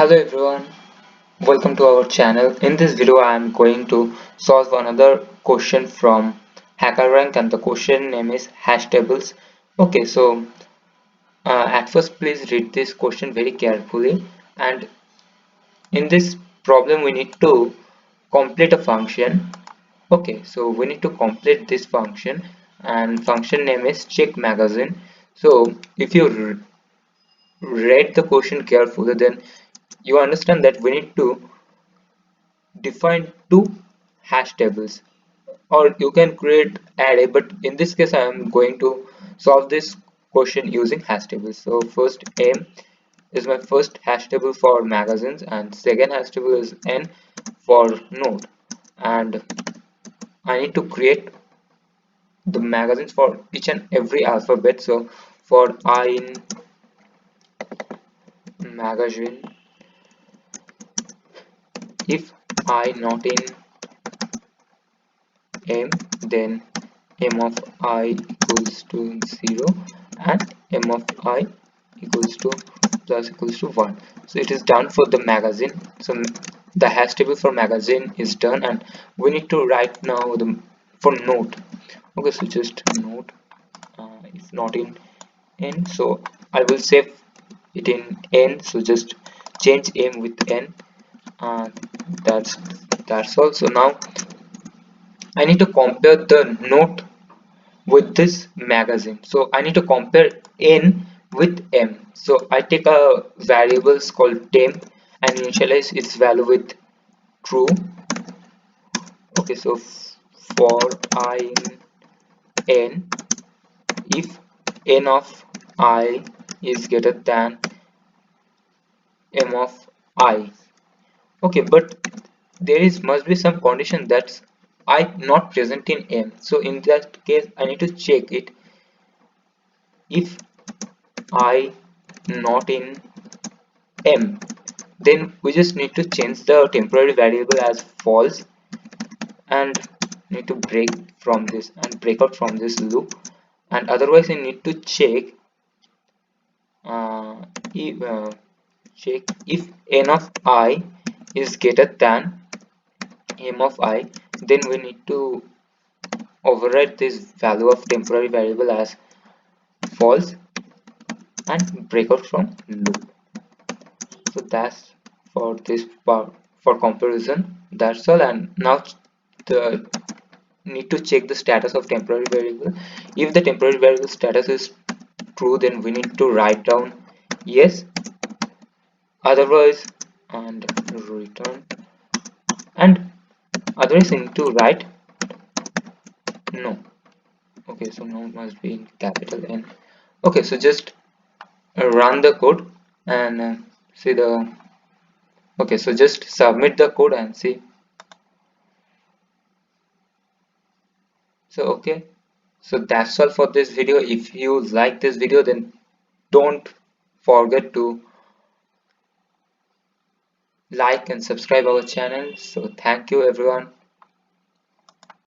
Hello everyone, welcome to our channel. In this video I am going to solve another question from HackerRank and the question name is hash tables. Okay, so at first please read this question very carefully, and in this problem we need to complete a function. Okay, so we need to complete this function and function name is check magazine. So if you read the question carefully, then you understand that we need to define two hash tables, or you can create array, but in this case I am going to solve this question using hash tables. So first m is my first hash table for magazines and second hash table is n for node, and I need to create the magazines for each and every alphabet. So for I in magazine, if I not in m, then m of I equals to 0 and m of I equals to plus equals to 1. So it is done for the magazine. So the hash table for magazine is done, and we need to write now the for node. Okay, so just node if not in n, so I will save it in n, so just change m with n. uh, that's all. So now I need to compare the node with this magazine, so I need to compare n with m. So I take a variables called temp and initialize its value with true. Okay, so for I in n, if n of I is greater than m of I. Okay, but there is must be some condition that's I not present in m. So in that case I need to check it. If I not in m, then we just need to change the temporary variable as false and need to break out from this loop, and otherwise I need to check uh, if, n of I is greater than m of I, then we need to override this value of temporary variable as false and break out from loop. So that's for this part for comparison. That's all. And now the need to check the status of temporary variable. If the temporary variable status is true, then we need to write down yes, otherwise and return, and otherwise we need to write no. Okay, so no must be in capital N. Okay, so just run the code and see the. Okay, so just submit the code and see. So okay, so that's all for this video. If you like this video, then don't forget to like and subscribe our channel. So thank you everyone.